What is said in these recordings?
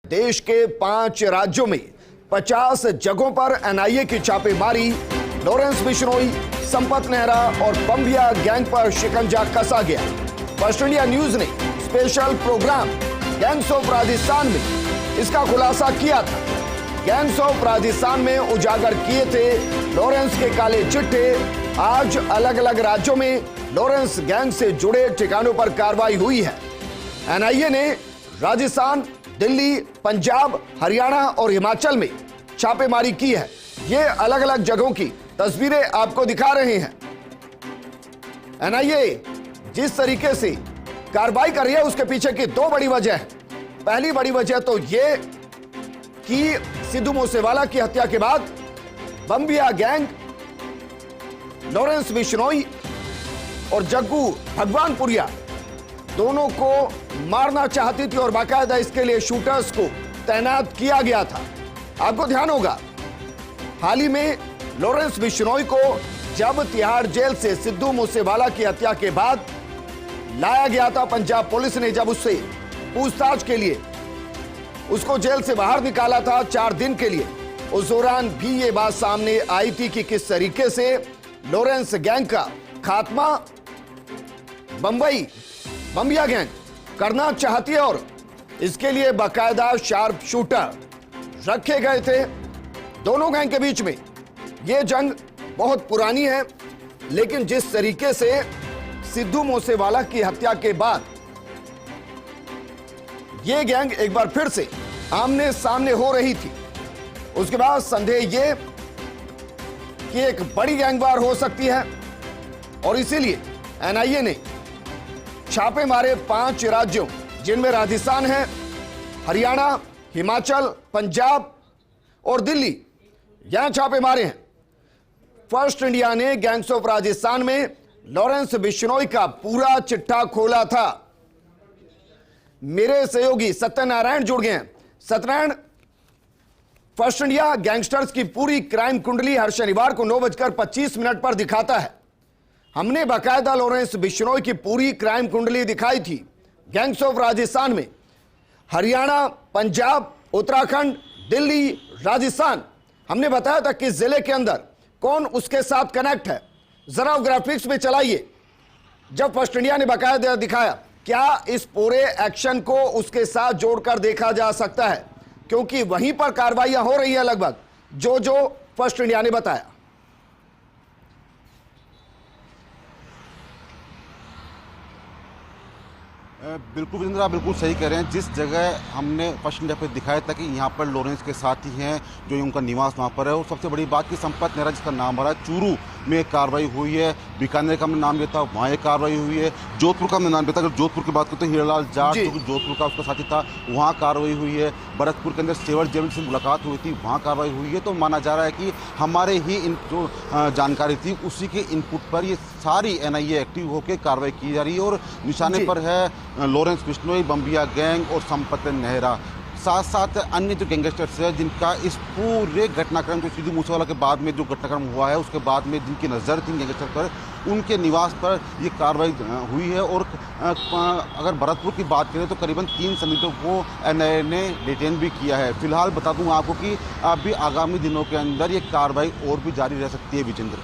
देश के 5 राज्यों में 50 जगहों पर एनआईए की छापेमारी। लॉरेंस बिश्नोई, संपत नेहरा और बम्बिया गैंग पर शिकंजा कसा गया। फर्स्ट इंडिया न्यूज ने special programme gangs of Rajasthan में इसका खुलासा किया था। गैंग्स ऑफ राजस्थान में उजागर किए थे लॉरेंस के काले चिट्ठे। आज अलग अलग राज्यों में लॉरेंस गैंग से जुड़े ठिकानों पर कार्रवाई हुई है। एनआईए ने राजस्थान, दिल्ली, पंजाब, हरियाणा और हिमाचल में छापेमारी की है। ये अलग अलग जगहों की तस्वीरें आपको दिखा रहे हैं। एनआईए जिस तरीके से कार्रवाई कर रही है उसके पीछे की 2 बड़ी वजह है। पहली बड़ी वजह तो ये कि सिद्धू मूसेवाला की हत्या के बाद बम्बिया गैंग लॉरेंस बिश्नोई और जग्गू भगवानपुरिया दोनों को मारना चाहती थी और बाकायदा इसके लिए शूटर्स को तैनात किया गया था। आपको ध्यान होगा, हाल ही में लॉरेंस बिश्नोई को जब तिहाड़ जेल से सिद्धू मूसेवाला की हत्या के बाद लाया गया था, पंजाब पुलिस ने जब उससे पूछताछ के लिए उसको जेल से बाहर निकाला था 4 दिन के लिए, उस दौरान भी ये बात सामने आई थी कि किस तरीके से लॉरेंस गैंग का खात्मा बम्बिया गैंग करना चाहती है और इसके लिए बाकायदा शार्प शूटर रखे गए थे। दोनों गैंग के बीच में यह जंग बहुत पुरानी है, लेकिन जिस तरीके से सिद्धू मूसेवाला की हत्या के बाद यह गैंग एक बार फिर से आमने सामने हो रही थी, उसके बाद संदेह यह कि एक बड़ी गैंगवार हो सकती है और इसीलिए एनआईए ने छापे मारे 5 राज्यों जिनमें राजस्थान है, हरियाणा, हिमाचल, पंजाब और दिल्ली, यहां छापे मारे हैं। फर्स्ट इंडिया ने गैंग्स ऑफ राजस्थान में लॉरेंस बिश्नोई का पूरा चिट्ठा खोला था। मेरे सहयोगी सत्यनारायण जुड़ गए हैं। सत्यनारायण, फर्स्ट इंडिया गैंगस्टर्स की पूरी क्राइम कुंडली हर शनिवार को 9:25 पर दिखाता है। हमने बाकायदा लॉरेंस बिश्नोई की पूरी क्राइम कुंडली दिखाई थी। गैंग्स ऑफ राजस्थान में हरियाणा, पंजाब, उत्तराखंड, दिल्ली, राजस्थान, हमने बताया था किस जिले के अंदर कौन उसके साथ कनेक्ट है। जरा ग्राफिक्स में चलाइए। जब फर्स्ट इंडिया ने बाकायदा दिखाया, क्या इस पूरे एक्शन को उसके साथ जोड़कर देखा जा सकता है? क्योंकि वहीं पर कार्रवाइयां हो रही है लगभग जो फर्स्ट इंडिया ने बताया। बिल्कुल विजेंद्र, आप बिल्कुल सही कह रहे हैं। जिस जगह हमने फर्स्ट इंडिया पे दिखाया था कि यहाँ पर लॉरेंस के साथी हैं, जो उनका निवास वहाँ पर है, और सबसे बड़ी बात कि संपत नेहरा जिसका नाम आ रहा है, चूरू में कार्रवाई हुई है, बीकानेर का हमने नाम लिया था, वहाँ एक कार्रवाई हुई है, जोधपुर का हमने नाम लिया था। अगर जोधपुर की बात करते हैं, हीरालाल जाट जो कि जोधपुर का उसका साथी था, वहाँ कार्रवाई हुई है। भरतपुर के अंदर सेवर जेवल से मुलाकात हुई थी, वहाँ कार्रवाई हुई है। तो माना जा रहा है कि हमारे ही जो जानकारी थी उसी के इनपुट पर ये सारी एनआईए एक्टिव होकर कार्रवाई की जा रही है और निशाने पर है लॉरेंस बिश्नोई, बम्बिया गैंग और संपत नेहरा, साथ साथ अन्य जो गैंगस्टर्स है जिनका इस पूरे घटनाक्रम, जो सिद्धू मूसेवाला के बाद में जो घटनाक्रम हुआ है उसके बाद में जिनकी नज़र थी गैंगस्टर पर, उनके निवास पर ये कार्रवाई हुई है। और अगर भरतपुर की बात करें तो करीबन 3 संदिग्धों को एनआईए ने डिटेन भी किया है। फिलहाल बता दूं आपको कि अभी आगामी दिनों के अंदर ये कार्रवाई और भी जारी रह सकती है। विजेंद्र,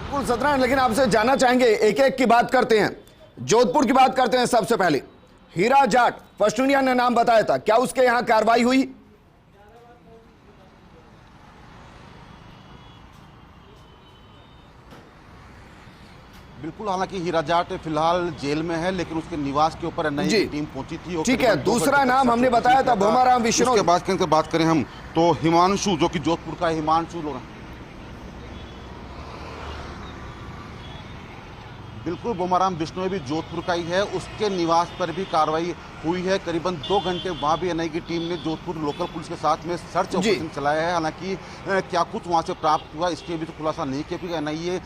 बिल्कुल सत्यनारायण, लेकिन आपसे जानना चाहेंगे, एक एक की बात करते हैं। जोधपुर की बात करते हैं। सबसे पहले हीरा जाट, फर्स्ट इंडिया ने नाम बताया था, क्या उसके यहां कार्रवाई हुई? बिल्कुल, हालांकि हीरा जाट फिलहाल जेल में है, लेकिन उसके निवास के ऊपर एनआईए की टीम पहुंची थी। ठीक है, दूसरा नाम हमने बताया था भोमाराम बिश्नोई। उसके बाद बात करें हम तो हिमांशु, जो कि जोधपुर का हिमांशु लॉरेंस, बिल्कुल भोमाराम बिश्नोई भी जोधपुर का ही है, उसके निवास पर भी कार्रवाई हुई है। करीबन 2 घंटे वहाँ भी एनआईए की टीम ने जोधपुर लोकल पुलिस के साथ में सर्च ऑपरेशन चलाया है। हालांकि क्या कुछ वहाँ से प्राप्त हुआ इसके भी तो खुलासा नहीं किया, क्योंकि एनआईए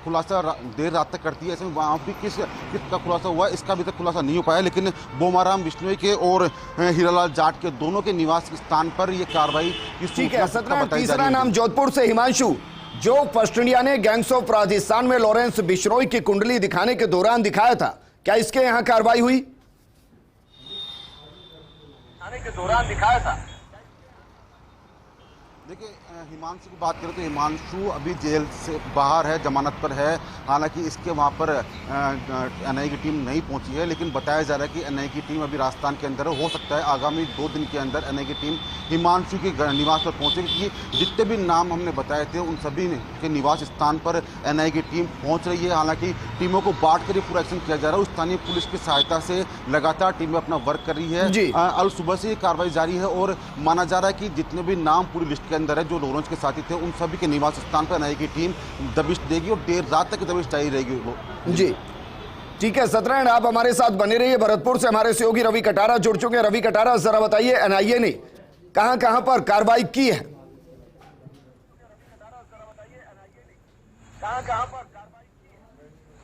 खुलासा देर रात तक करती है। ऐसे में वहाँ भी किसका खुलासा हुआ इसका भी तक खुलासा नहीं हो पाया। लेकिन भोमाराम बिश्नोई के और हीरालाल जाट के दोनों के निवास स्थान पर यह कार्रवाई तीसरा नाम जोधपुर से हिमांशु, जो फर्स्ट इंडिया ने गैंग्स ऑफ राजस्थान में लॉरेंस बिश्नोई की कुंडली दिखाने के दौरान दिखाया था, क्या इसके यहां कार्रवाई हुई? आने के दौरान दिखाया था। देखिए, हिमांशु की बात करें तो हिमांशु अभी जेल से बाहर है, जमानत पर है। हालांकि इसके वहाँ पर एनआईए की टीम नहीं पहुंची है, लेकिन बताया जा रहा है कि एनआईए की टीम अभी राजस्थान के अंदर है। हो सकता है आगामी 2 दिन के अंदर एनआईए की टीम हिमांशु के निवास पर पहुंचेगी, क्योंकि जितने भी नाम हमने बताए थे उन सभी के निवास स्थान पर एनआईए की टीम पहुँच रही है। हालांकि टीमों को बांट कर ही पूरा एक्शन किया जा रहा है। स्थानीय पुलिस की सहायता से लगातार टीमें अपना वर्क कर रही है। अल सुबह से ये कार्रवाई जारी है और माना जा रहा है कि जितने भी नाम पूरी लिस्ट के अंदर है जो लॉरेंस के साथी थे, उन सभी के निवास स्थान पर एनआईए की टीम दबिश देगी और देर रात तक दबिश जारी रहेगी। जी ठीक है सत्यनारायण, आप हमारे साथ बने रहिए। भरतपुर से हमारे सहयोगी रवि कटारा जुड़ चुके हैं। रवि कटारा, जरा बताइए एनआईए ने कहां कहां पर कार्रवाई की है?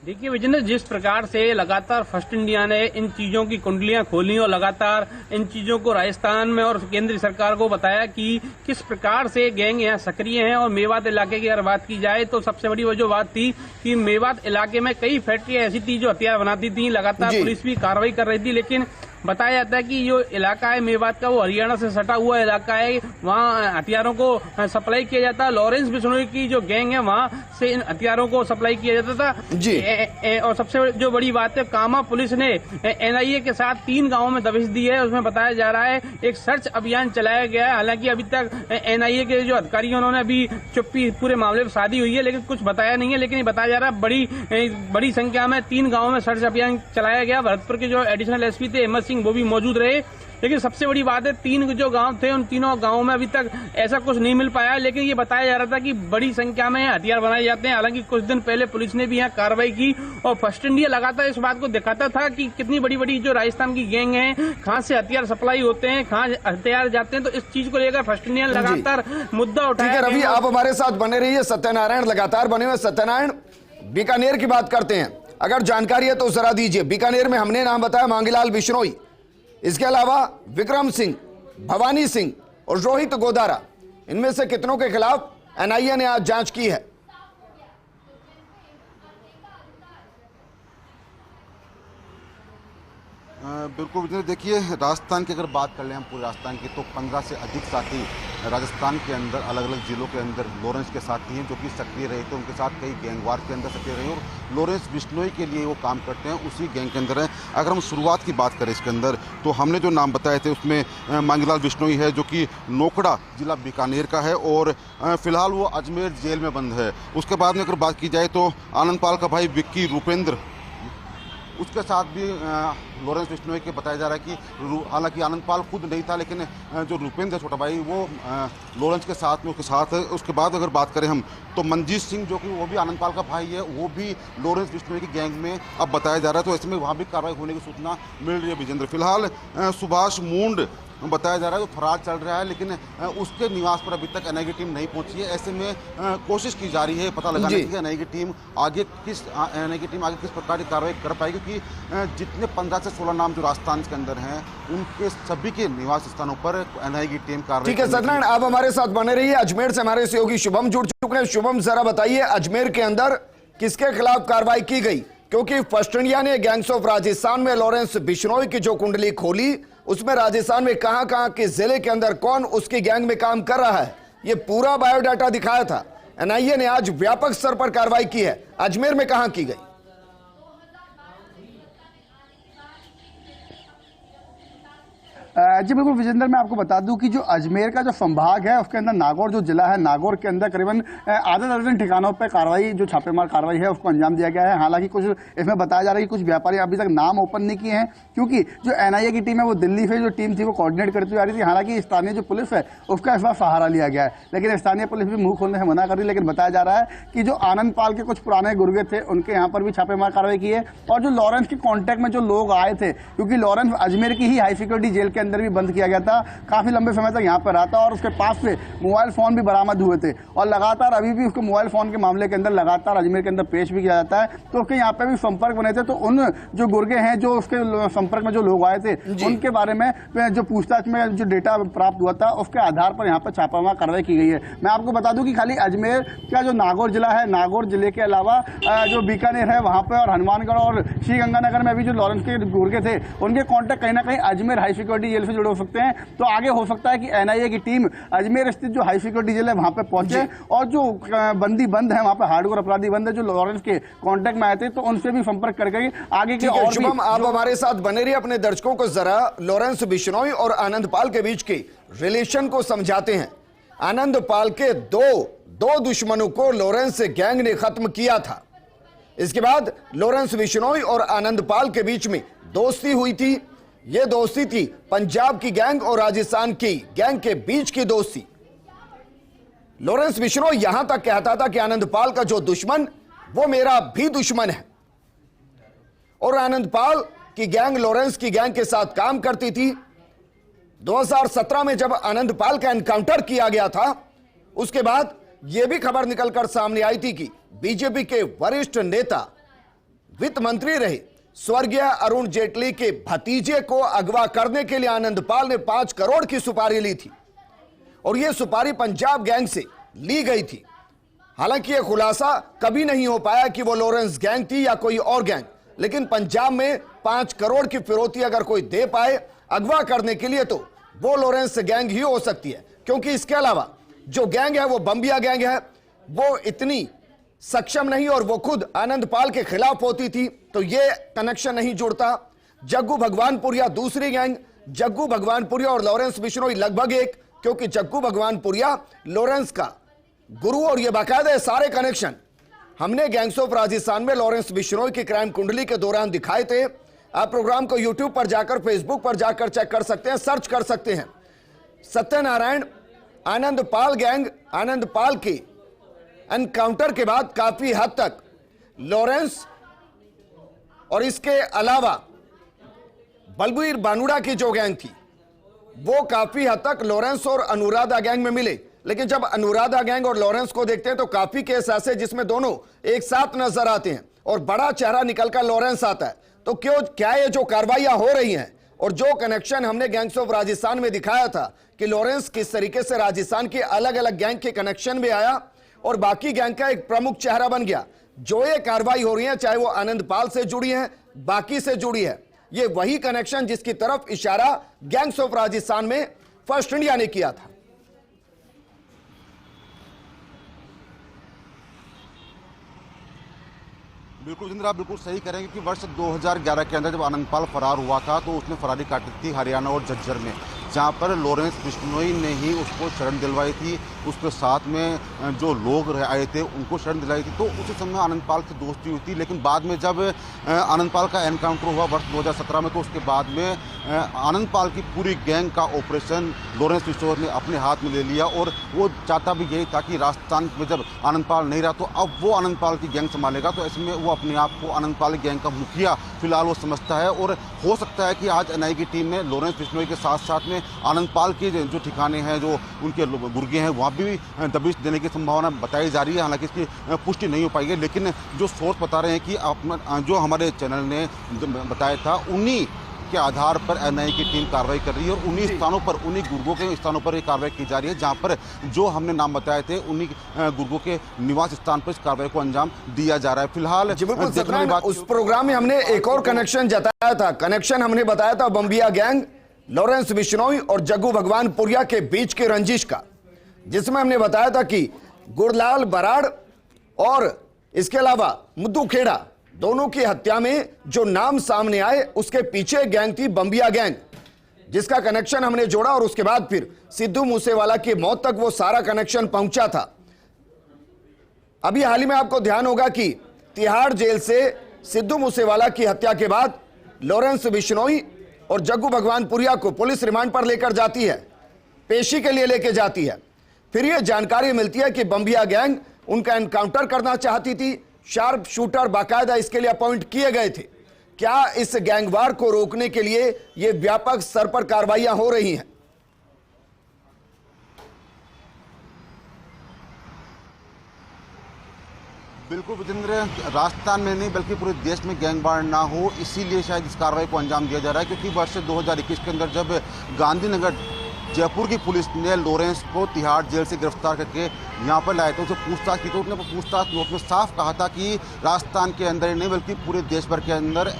देखिए विजेंद्र, जिस प्रकार से लगातार फर्स्ट इंडिया ने इन चीजों की कुंडलियां खोली और लगातार इन चीजों को राजस्थान में और केंद्र सरकार को बताया कि किस प्रकार से गैंग यहाँ सक्रिय हैं। और मेवात इलाके की अगर बात की जाए तो सबसे बड़ी वो जो बात थी कि मेवात इलाके में कई फैक्ट्रियां ऐसी थी जो हथियार बनाती थी। लगातार पुलिस भी कार्रवाई कर रही थी, लेकिन बताया जाता है कि जो इलाका है मेवात का वो हरियाणा से सटा हुआ इलाका है। वहाँ हथियारों को सप्लाई किया जाता है। लॉरेंस बिश्नोई की जो गैंग है वहाँ से इन हथियारों को सप्लाई किया जाता था जी। और सबसे जो बड़ी बात है, कामा पुलिस ने एनआईए के साथ 3 गांवों में दबिश दी है। उसमें बताया जा रहा है एक सर्च अभियान चलाया गया है। हालांकि अभी तक एनआईए के जो अधिकारी हैं उन्होंने अभी चुप्पी पूरे मामले पर साधी हुई है, लेकिन कुछ बताया नहीं है। लेकिन बताया जा रहा है बड़ी संख्या में 3 गाँवों में सर्च अभियान चलाया गया। भरतपुर के जो एडिशनल एसपी थे हिम्मत सिंह, वो भी मौजूद रहे। लेकिन सबसे बड़ी बात है 3 जो गांव थे उन तीनों गांवों में अभी तक ऐसा कुछ नहीं मिल पाया। लेकिन ये बताया जा रहा था कि बड़ी संख्या में हथियार बनाए जाते हैं। हालांकि कुछ दिन पहले पुलिस ने भी यहाँ कार्रवाई की और फर्स्ट इंडिया लगातार इस बात को दिखाता था कि कितनी बड़ी बड़ी जो राजस्थान की गैंग है, कहाँ से हथियार सप्लाई होते हैं, कहाँ हथियार जाते हैं। तो इस चीज को लेकर फर्स्ट इंडिया लगातार मुद्दा उठाया। रवि, आप हमारे साथ बने रहिए। सत्यनारायण लगातार बने हुए। सत्यनारायण, बीकानेर की बात करते हैं, अगर जानकारी है तो जरा दीजिए। बीकानेर में हमने नाम बताया मांगीलाल बिश्नोई, इसके अलावा विक्रम सिंह, भवानी सिंह और रोहित गोदारा, इनमें से कितनों के खिलाफ एनआईए ने आज जांच की है? बिल्कुल, देखिए राजस्थान की अगर बात कर लें हम पूरे राजस्थान की, तो 15 से अधिक साथी राजस्थान के अंदर अलग अलग जिलों के अंदर लॉरेंस के साथी हैं जो कि सक्रिय रहे थे। उनके साथ कई गैंगवार के अंदर सक्रिय रहे और लॉरेंस बिश्नोई के लिए वो काम करते हैं, उसी गैंग के अंदर है। अगर हम शुरुआत की बात करें इसके अंदर, तो हमने जो नाम बताए थे उसमें मांगीलाल बिश्नोई है जो कि नोकड़ा जिला बीकानेर का है और फिलहाल वो अजमेर जेल में बंद है। उसके बाद में अगर बात की जाए तो आनंदपाल का भाई विक्की रूपेंद्र, उसके साथ भी लॉरेंस बिश्नोई के बताया जा रहा है कि हालांकि आनंदपाल खुद नहीं था, लेकिन जो रूपेंद्र छोटा भाई वो लॉरेंस के साथ में उसके साथ है। उसके बाद अगर बात करें हम तो मनजीत सिंह जो कि वो भी आनंदपाल का भाई है, वो भी लॉरेंस बिश्नोई की गैंग में अब बताया जा रहा है। तो ऐसे में वहाँ भी कार्रवाई होने की सूचना मिल रही है। विजेंद्र, फिलहाल सुभाष मूंड बताया जा रहा है जो फरार चल रहा है, लेकिन उसके निवास पर अभी तक एनआईए की टीम नहीं पहुंची है। ऐसे में कोशिश की जा रही है पता लगाने की एनआईए की टीम आगे किस प्रकार की कार्रवाई कर पाएगी, क्योंकि जितने 15 से 16 नाम जो राजस्थान के अंदर हैं उनके सभी के निवास स्थानों पर एनआईए की टीम कार्रवाई। ठीक है सत्यनारायण, आप हमारे साथ बने रहिए। अजमेर से हमारे सहयोगी शुभम जुड़ चुके हैं। शुभम, जरा बताइए अजमेर के अंदर किसके खिलाफ कार्रवाई की गई? क्योंकि फर्स्ट इंडिया ने गैंग्स ऑफ राजस्थान में लॉरेंस बिश्नोई की जो कुंडली खोली, उसमें राजस्थान में कहां कहां के जिले के अंदर कौन उसकी गैंग में काम कर रहा है, ये पूरा बायोडाटा दिखाया था। एनआईए ने आज व्यापक स्तर पर कार्रवाई की है। अजमेर में कहां की गई? जी बिल्कुल विजेंद्र, मैं आपको बता दूं कि जो अजमेर का जो संभाग है उसके अंदर नागौर जो जिला है, नागौर के अंदर करीबन आधा दर्जन ठिकानों पर कार्रवाई, जो छापेमार कार्रवाई है उसको अंजाम दिया गया है। हालांकि कुछ इसमें बताया जा रहा है कि कुछ व्यापारी अभी तक नाम ओपन नहीं किए हैं, क्योंकि जो एनआईए की टीम है वो दिल्ली से जो टीम थी वो कोऑर्डिनेट करती आ रही थी। हालांकि स्थानीय जो पुलिस है उसका इस बार सहारा लिया गया है, लेकिन स्थानीय पुलिस भी मुंह खोलने से मना कर रही है। लेकिन बताया जा रहा है कि जो आनंदपाल के कुछ पुराने गुर्गे थे उनके यहाँ पर भी छापेमार कार्रवाई की है। और जो लॉरेंस के कॉन्टेक्ट में जो लोग आए थे, क्योंकि लॉरेंस अजमेर की ही हाई सिक्योरिटी जेल के अंदर भी बंद किया गया था, काफी लंबे समय तक यहाँ पर रहा था और उसके पास से मोबाइल फोन भी बरामद हुए थे। और लगातार अभी भी उसको मोबाइल फोन के मामले के अंदर लगातार अजमेर के अंदर पेश भी किया जाता है। तो उसके यहाँ पे भी संपर्क बने थे। तो उन जो गुर्गे हैं, जो उसके संपर्क में जो लोग आए थे, उनके बारे में जो पूछताछ में जो डेटा प्राप्त हुआ था उसके आधार पर यहाँ पर छापामार कार्रवाई की गई है। मैं आपको बता दूं कि खाली अजमेर का जो नागौर जिला है, नागौर जिले के अलावा जो बीकानेर है वहाँ पर और हनुमानगढ़ और श्रीगंगानगर में भी जो लॉरेंस के गुर्गे थे उनके कॉन्टेक्ट कहीं ना कहीं अजमेर हाई सिक्योरिटी जेल से जुड़े हो सकते हैं, तो आगे हो सकता है कि एनआईए की टीम अजमेर स्थित जो हाई सिक्योरिटी जेल है वहां पे पहुंचे और जो बंदी बंद है वहां पे, हार्डकोर अपराधी बंद है जो लॉरेंस के कांटेक्ट में आए थे, तो उनसे भी संपर्क करके आगे के और शुभम, आप हमारे साथ बने रहिए, अपने दर्शकों को जरा लॉरेंस बिश्नोई और आनंद पाल के बीच के रिलेशन को समझाते हैं। आनंद पाल के दो दुश्मनों को लॉरेंस गैंग ने खत्म किया था। इसके बाद लॉरेंस बिश्नोई और आनंद पाल के बीच में दोस्ती हुई थी। यह दोस्ती थी पंजाब की गैंग और राजस्थान की गैंग के बीच की दोस्ती। लॉरेंस बिश्नोई यहां तक कहता था कि आनंद पाल का जो दुश्मन वो मेरा भी दुश्मन है, और आनंद पाल की गैंग लॉरेंस की गैंग के साथ काम करती थी। 2017 में जब आनंद पाल का एनकाउंटर किया गया था, उसके बाद यह भी खबर निकलकर सामने आई थी कि बीजेपी के वरिष्ठ नेता, वित्त मंत्री रहे स्वर्गीय अरुण जेटली के भतीजे को अगवा करने के लिए आनंद पाल ने 5 करोड़ की सुपारी ली थी, और यह सुपारी पंजाब गैंग से ली गई थी। हालांकि यह खुलासा कभी नहीं हो पाया कि वो लॉरेंस गैंग थी या कोई और गैंग, लेकिन पंजाब में 5 करोड़ की फिरौती अगर कोई दे पाए अगवा करने के लिए, तो वो लॉरेंस गैंग ही हो सकती है, क्योंकि इसके अलावा जो गैंग है वो बम्बिया गैंग है, वो इतनी सक्षम नहीं और वो खुद आनंद पाल के खिलाफ होती थी, तो ये कनेक्शन नहीं जुड़ता। जग्गू भगवानपुरिया दूसरी गैंग, जग्गू भगवानपुरिया और लॉरेंस बिश्नोई लगभग एक, क्योंकि जग्गू भगवानपुरिया लॉरेंस का गुरु, और ये बाकायदा सारे कनेक्शन हमने गैंग्स ऑफ राजस्थान में लॉरेंस बिश्नोई की क्राइम कुंडली के दौरान दिखाए थे। आप प्रोग्राम को यूट्यूब पर जाकर, फेसबुक पर जाकर चेक कर सकते हैं, सर्च कर सकते हैं। सत्यनारायण आनंद पाल गैंग, आनंद पाल के एनकाउंटर के बाद काफी हद तक लॉरेंस और इसके अलावा बलबीर बानुड़ा की जो गैंग थी वो काफी हद तक लॉरेंस और अनुराधा गैंग में मिले। लेकिन जब अनुराधा गैंग और लॉरेंस को देखते हैं तो काफी केस ऐसे जिसमें दोनों एक साथ नजर आते हैं और बड़ा चेहरा निकलकर लॉरेंस आता है। तो क्या ये जो कार्रवाइयां हो रही हैं और जो कनेक्शन हमने गैंग्स ऑफ राजस्थान में दिखाया था कि लॉरेंस किस तरीके से राजस्थान के अलग अलग गैंग के कनेक्शन में आया और बाकी गैंग का एक प्रमुख चेहरा बन गया, जो ये कार्रवाई हो रही है चाहे वो आनंद पाल से जुड़ी है, बाकी से जुड़ी है, ये वही कनेक्शन जिसकी तरफ इशारा गैंग्स ऑफ राजस्थान में फर्स्ट इंडिया ने किया था। बिल्कुल जिंद्र, आप बिल्कुल सही कह रहे हैं, क्योंकि वर्ष 2011 के अंदर जब आनंद पाल फरार हुआ था तो उसने फरारी काटी थी हरियाणा और झज्जर में, जहां पर लॉरेंस बिश्नोई ने ही उसको शरण दिलवाई थी। उसके साथ में जो लोग आए थे उनको शरण दिलाई थी, तो उसी समय आनंद पाल से दोस्ती हुई थी। लेकिन बाद में जब आनंद पाल का एनकाउंटर हुआ वर्ष 2017 में, तो उसके बाद में आनंद पाल की पूरी गैंग का ऑपरेशन लॉरेंस बिश्नोई ने अपने हाथ में ले लिया, और वो चाहता भी यही था कि राजस्थान में जब आनंद पाल नहीं रहा तो अब वो आनंद पाल की गैंग संभालेगा। तो ऐसे में वो अपने आप को आनंद पाल गैंग का मुखिया फिलहाल वो समझता है, और हो सकता है कि आज एनआईए की टीम ने लॉरेंस बिश्नोई के साथ साथ में आनंद पाल के जो ठिकाने हैं, जो उनके गुर्गे हैं, वहाँ भी दबिश देने की संभावना बताई जा रही है। हालांकि इसकी पुष्टि नहीं हो पाई है, लेकिन जो सोर्स बता रहे हैं कि जो हमारे चैनल ने बताया था उन्हीं के आधार पर एनआईए की टीम कार्रवाई कर रही है, और उन्हीं स्थानों पर, उन्हीं गुर्गों के स्थानों पर ये कार्रवाई की जा रही है जहां पर जो हमने नाम बताए थे उन्हीं गुर्गों के निवास स्थान पर इस कार्रवाई को अंजाम दिया जा रहा है। फिलहाल उस प्रोग्राम में हमने एक और कनेक्शन जताया था, कनेक्शन हमने बताया था बम्बिया गैंग, लॉरेंस बिश्नोई और जग्गू भगवानपुरिया के बीच की रंजिश का, जिसमें हमने बताया था कि गुरलाल बराड़ और इसके अलावा मुद्दू खेड़ा दोनों की हत्या में जो नाम सामने आए उसके पीछे गैंग थी बम्बिया गैंग, जिसका कनेक्शन हमने जोड़ा, और उसके बाद फिर सिद्धू मूसेवाला की मौत तक वो सारा कनेक्शन पहुंचा था। अभी हाल ही में आपको ध्यान होगा कि तिहाड़ जेल से सिद्धू मूसेवाला की हत्या के बाद लॉरेंस बिश्नोई और जग्गू भगवानपुरिया को पुलिस रिमांड पर लेकर जाती है, पेशी के लिए लेकर जाती है। फिर यह जानकारी मिलती है कि बम्बिया गैंग उनका एनकाउंटर करना चाहती थी, शार्प शूटर बाकायदा इसके लिए अपॉइंट किए गए थे। क्या इस गैंगवार को रोकने के लिए यह व्यापक स्तर पर कार्रवाइयां हो रही हैं? बिल्कुल विजेंद्र, राजस्थान में नहीं बल्कि पूरे देश में गैंगवार ना हो, इसीलिए शायद इस कार्रवाई को अंजाम दिया जा रहा है। क्योंकि वर्ष 2021 के अंदर जब गांधीनगर जयपुर की पुलिस ने लॉरेंस को तिहाड़ जेल से गिरफ्तार करके यहाँ पर लाए थे, उससे पूछताछ की, तो उसने पूछताछ नोट में साफ कहा था कि राजस्थान के अंदर ही नहीं बल्कि पूरे देश भर के अंदर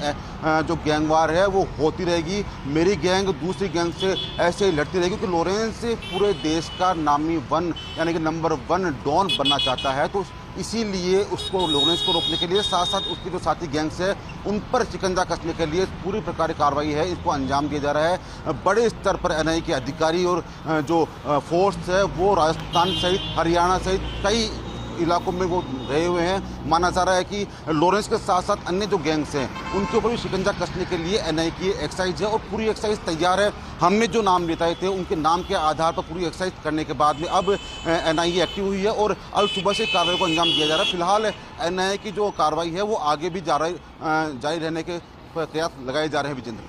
जो गैंगवार है वो होती रहेगी। मेरी गैंग दूसरी गैंग से ऐसे ही लड़ती रहेगी, क्योंकि लॉरेंस पूरे देश का नामी वन यानी कि नंबर 1 डॉन बनना चाहता है। तो इसीलिए उसको लॉरेंस को रोकने के लिए साथ साथ उसके जो साथी गैंग्स है उन पर शिकंजा कसने के लिए पूरी प्रकार की कार्रवाई है, इसको अंजाम दिया जा रहा है। बड़े स्तर पर एनआईए के अधिकारी और जो फोर्स है वो राजस्थान सहित हरियाणा सहित कई इलाकों में वो गए हुए हैं। माना जा रहा है कि लॉरेंस के साथ साथ अन्य जो गैंग्स हैं उनके ऊपर भी शिकंजा कसने के लिए एनआईए की एक्सरसाइज है और पूरी एक्सरसाइज तैयार है। हमने जो नाम बताए थे उनके नाम के आधार पर पूरी एक्सरसाइज करने के बाद में अब एनआईए एक्टिव हुई है और अब सुबह से कार्रवाई को अंजाम दिया जा रहा है। फिलहाल एनआईए की जो कार्रवाई है वो आगे भी जारी रहने के प्रयास लगाए जा रहे हैं। विजेंद्र,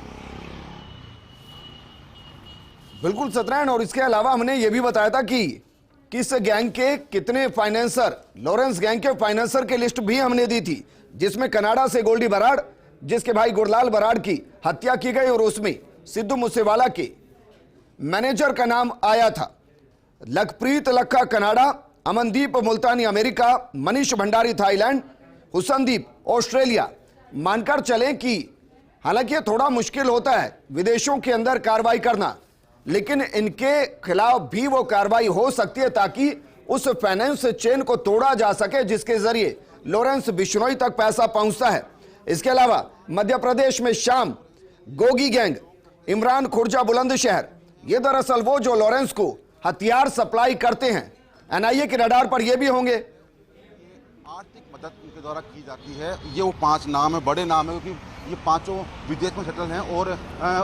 बिल्कुल सत्यनारायण, और इसके अलावा हमने ये भी बताया था कि किस गैंग के कितने फाइनेंसर, लॉरेंस गैंग के फाइनेंसर की लिस्ट भी हमने दी थी, जिसमें कनाडा से गोल्डी बराड़, जिसके भाई गुरलाल बराड़ की हत्या की गई और उसमें सिद्धू मूसेवाला के मैनेजर का नाम आया था। Lakhpreet Lakha Canada, Amandeep Multani America, Manish Bhandari Thailand, Husandeep Australia. मानकर चलें कि हालांकि थोड़ा मुश्किल होता है विदेशों के अंदर कार्रवाई करना, लेकिन इनके खिलाफ भी वो कार्रवाई हो सकती है ताकि उस फाइनेंस चेन को तोड़ा जा सके जिसके जरिए लॉरेंस बिश्नोई तक पैसा पहुंचता है। इसके अलावा मध्य प्रदेश में शाम गोगी गैंग, इमरान खुर्जा बुलंदशहर, ये दरअसल वो जो लॉरेंस को हथियार सप्लाई करते हैं। एनआईए के रडार पर ये भी होंगे। आर्थिक मदद उनके द्वारा की जाती है। ये वो 5 नाम है, बड़े नाम है, क्योंकि ये 5 विदेश में सेटल हैं और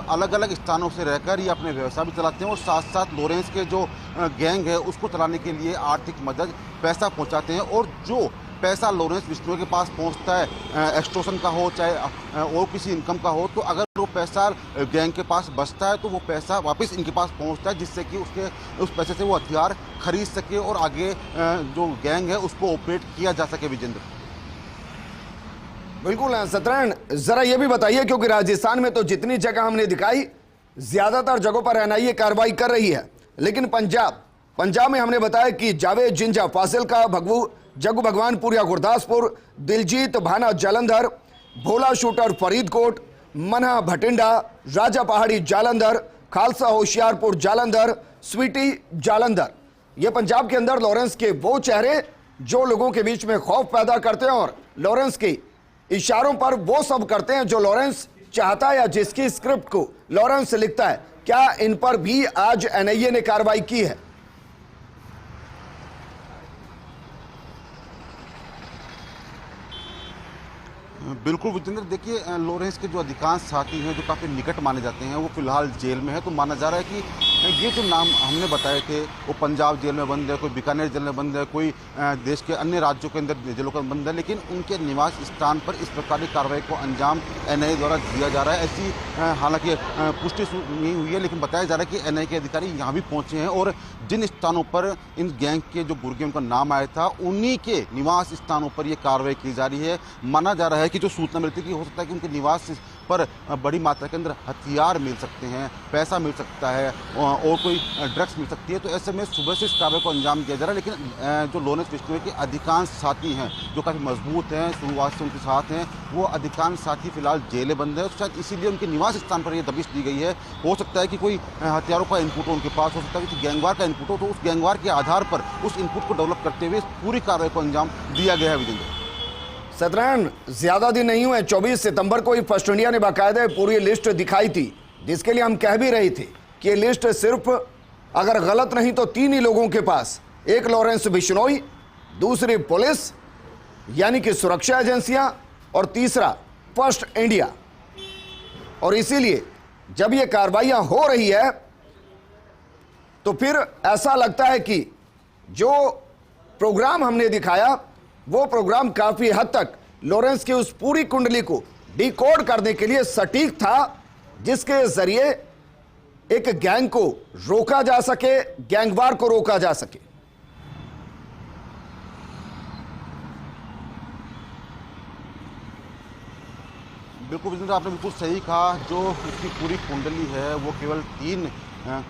अलग अलग स्थानों से रहकर ये अपने व्यवसाय भी चलाते हैं और साथ साथ लॉरेंस के जो गैंग है उसको चलाने के लिए आर्थिक मदद, पैसा पहुंचाते हैं। और जो पैसा लॉरेंस बिश्नोई के पास पहुंचता है, एक्सटॉर्शन का हो चाहे और किसी इनकम का हो, तो अगर वो पैसा गैंग के पास बचता है तो वो पैसा वापस इनके पास पहुंचता है, जिससे कि उस पैसे से वो हथियार खरीद सके और आगे जो गैंग है उसको ऑपरेट किया जा सके। विजेंद्र, बिल्कुल सत्यनारायण, जरा ये भी बताइए, क्योंकि राजस्थान में तो जितनी जगह हमने दिखाई ज्यादातर जगहों पर एनआईए कार्रवाई कर रही है, लेकिन पंजाब में हमने बताया कि जावेद जिंजा फाजिलका, जग्गू भगवानपुर गुरदासपुर, दिलजीत भाना जालंधर, भोला शूटर फरीदकोट, मन्हा भटिंडा, राजा पहाड़ी जालंधर, खालसा होशियारपुर जालंधर, स्वीटी जालंधर। ये पंजाब के अंदर लॉरेंस के वो चेहरे जो लोगों के बीच में खौफ पैदा करते हैं और लॉरेंस के इशारों पर वो सब करते हैं जो लॉरेंस चाहता है या जिसकी स्क्रिप्ट को लॉरेंस लिखता है। क्या इन पर भी आज एनआईए ने कार्रवाई की है? बिल्कुल विजेंद्र, देखिए लॉरेंस के जो अधिकांश साथी हैं जो काफ़ी निकट माने जाते हैं वो फिलहाल जेल में है। तो माना जा रहा है कि ये जो नाम हमने बताए थे वो पंजाब जेल में बंद है, कोई बीकानेर जेल में बंद है, कोई देश के अन्य राज्यों के अंदर जेलों का बंद है, लेकिन उनके निवास स्थान पर इस प्रकार की कार्रवाई को अंजाम एनआईए द्वारा दिया जा रहा है। ऐसी हालांकि पुष्टि नहीं हुई है, लेकिन बताया जा रहा है कि एनआईए के अधिकारी यहाँ भी पहुँचे हैं और जिन स्थानों पर इन गैंग के जो गुर्गेम का नाम आया था उन्हीं के निवास स्थानों पर ये कार्रवाई की जा रही है। माना जा रहा है कि जो सूचना मिलती है कि हो सकता है कि उनके निवास पर बड़ी मात्रा के अंदर हथियार मिल सकते हैं, पैसा मिल सकता है और कोई ड्रग्स मिल सकती है। तो ऐसे में सुबह से इस कार्रवाई को अंजाम दिया जा रहा है, लेकिन जो लॉरेंस बिश्नोई के अधिकांश साथी हैं जो काफ़ी मजबूत हैं, शुरुआत से उनके साथ हैं, वो अधिकांश साथी फिलहाल जेलें बंद है। शायद इसीलिए उनके निवास स्थान पर यह दबिश दी गई है। हो सकता है कि कोई हथियारों का इनपुट हो उनके पास, हो सकता है कि गैंगवार का इनपुट हो, तो उस गैंगवार के आधार पर उस इनपुट को डेवलप करते हुए पूरी कार्रवाई को अंजाम दिया गया है। विजेंद्र, सत्यनारायण, ज्यादा दिन नहीं हुए, 24 सितंबर को ही फर्स्ट इंडिया ने बाकायदा पूरी लिस्ट दिखाई थी, जिसके लिए हम कह भी रहे थे कि ये लिस्ट सिर्फ अगर गलत नहीं तो 3 ही लोगों के पास, एक लॉरेंस बिश्नोई, दूसरी पुलिस यानी कि सुरक्षा एजेंसियां और तीसरा फर्स्ट इंडिया। और इसीलिए जब ये कार्रवाइयां हो रही है तो फिर ऐसा लगता है कि जो प्रोग्राम हमने दिखाया वो प्रोग्राम काफी हद तक लॉरेंस की उस पूरी कुंडली को डिकोड करने के लिए सटीक था, जिसके जरिए एक गैंग को रोका जा सके, गैंगवार को रोका जा सके। बिल्कुल विजेंद्र, आपने बिल्कुल सही कहा। जो उसकी पूरी कुंडली है वो केवल 3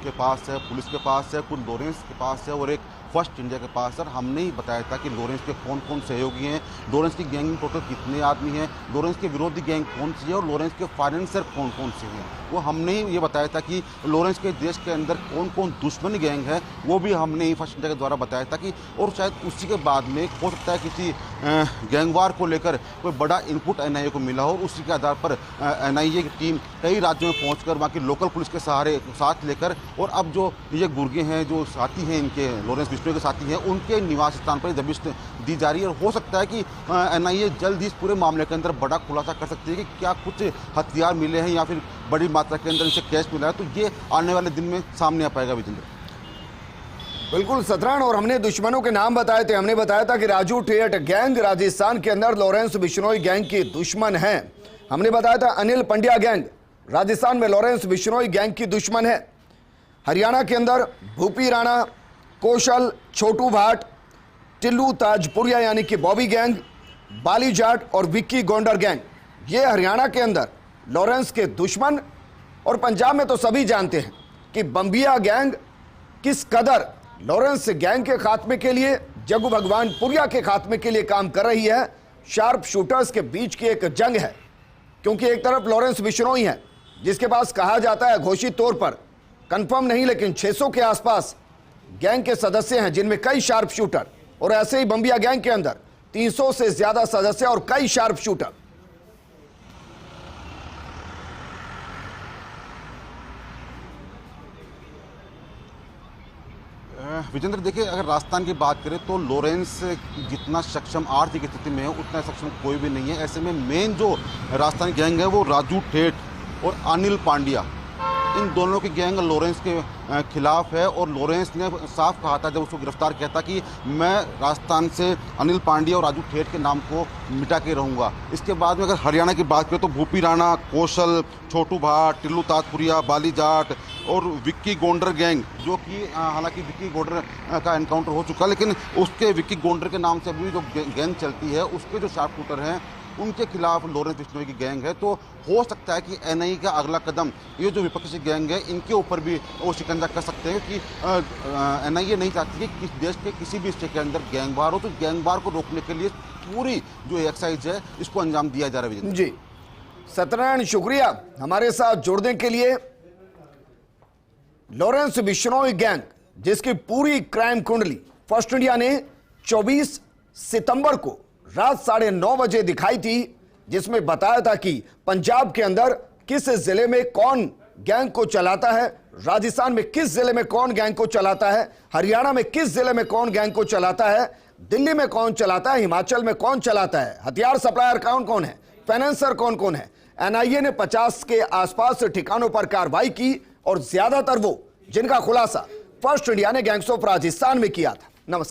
के पास है, पुलिस के पास है, कुछ लॉरेंस के पास है और एक फर्स्ट इंडिया के पास सर हमने ही बताया था कि लॉरेंस के कौन कौन सहयोगी हैं, लॉरेंस की गैंग में टोटल कितने आदमी हैं, लॉरेंस के विरोधी गैंग कौन सी है और लॉरेंस के फाइनेंसर कौन कौन से हैं। वो हमने ही ये बताया था कि लॉरेंस के देश के अंदर कौन कौन दुश्मन गैंग है, वो भी हमने ही फर्स्ट इंडिया के द्वारा बताया था कि, और शायद उसी के बाद में हो सकता है किसी गैंगवार को लेकर कोई बड़ा इनपुट एनआईए को मिला हो, उसी के आधार पर एनआईए की टीम कई राज्यों में पहुंचकर वहाँ की लोकल पुलिस के सहारे साथ लेकर, और अब जो ये गुर्गे हैं, जो साथी हैं इनके, लॉरेंस बिश्नोई के साथी हैं, उनके निवास स्थान पर दबिश दी जा रही है। और हो सकता है कि एनआईए जल्द ही इस पूरे मामले के अंदर बड़ा खुलासा कर सकती है कि क्या कुछ हथियार मिले हैं या फिर बड़ी मात्रा के अंदर इसे कैश मिला है, तो ये आने वाले दिन में सामने आ पाएगा विजेंद्र। बिल्कुल सतरान, और हमने दुश्मनों के नाम बताए थे। हमने बताया था कि राजू ठेठ गैंग राजस्थान के अंदर लॉरेंस बिश्नोई गैंग के दुश्मन हैं। हमने बताया था अनिल पंड्या गैंग राजस्थान में लॉरेंस बिश्नोई गैंग की दुश्मन है। हरियाणा के अंदर भूपी राणा, कौशल, छोटू भाट, टिल्लू ताजपुरिया यानी कि बॉबी गैंग, बाली जाट और विक्की गोंडर गैंग, ये हरियाणा के अंदर लॉरेंस के दुश्मन। और पंजाब में तो सभी जानते हैं कि बम्बिया गैंग किस कदर लॉरेंस गैंग के खात्मे के लिए, जग्गू भगवान पुरिया के खात्मे के लिए काम कर रही है। शार्प शूटर्स के बीच की एक जंग है, क्योंकि एक तरफ लॉरेंस बिश्नोई है जिसके पास कहा जाता है घोषित तौर पर, कंफर्म नहीं लेकिन 600 के आसपास गैंग के सदस्य हैं जिनमें कई शार्प शूटर, और ऐसे ही बम्बिया गैंग के अंदर 300 से ज्यादा सदस्य और कई शार्प शूटर। विजेंद्र देखिए, अगर राजस्थान की बात करें तो लॉरेंस जितना सक्षम आर्थिक स्थिति में है उतना सक्षम कोई भी नहीं है। ऐसे में मेन जो राजस्थान गैंग है वो राजू ठेठ और अनिल पांड्या, इन दोनों की गैंग लॉरेंस के खिलाफ है। और लॉरेंस ने साफ कहा था जब उसको गिरफ्तार किया था कि मैं राजस्थान से अनिल पांड्या और राजू ठेठ के नाम को मिटा के रहूँगा। इसके बाद में अगर हरियाणा की बात करें तो भूपी राणा, कौशल, छोटू भाट, टिल्लू ताजपुरिया, बाली जाट और विक्की गोंडर गैंग, जो कि हालांकि विक्की गोंडर का एनकाउंटर हो चुका, लेकिन उसके विक्की गोंडर के नाम से अभी जो गैंग चलती है उसके जो शार्प शूटर हैं उनके खिलाफ लॉरेंस बिश्नोई की गैंग है। तो हो सकता है कि एनआईए का अगला कदम ये जो विपक्षी गैंग है इनके ऊपर भी वो शिकंजा कर सकते हैं कि एनआईए नहीं चाहती कि किस देश के किसी भी स्टेट के अंदर गैंगवार हो, तो गैंगवार को रोकने के लिए पूरी जो एक्सरसाइज है इसको अंजाम दिया जा रहा है। जी सत्यनारायण, शुक्रिया हमारे साथ जुड़ने के लिए। लॉरेंस बिश्नोई गैंग जिसकी पूरी क्राइम कुंडली फर्स्ट इंडिया ने 24 सितंबर को रात 9:30 बजे दिखाई थी, जिसमें बताया था कि पंजाब के अंदर किस जिले में कौन गैंग को चलाता है, राजस्थान में किस जिले में कौन गैंग को चलाता है, हरियाणा में किस जिले में कौन गैंग को चलाता है, दिल्ली में कौन चलाता है, हिमाचल में कौन चलाता है, हथियार सप्लायर कौन कौन है, फाइनेंसर कौन कौन है। एनआईए ने 50 के आसपास ठिकानों पर कार्रवाई की और ज्यादातर वो जिनका खुलासा फर्स्ट इंडिया ने गैंग्स ऑफ राजस्थान में किया था। नमस्कार।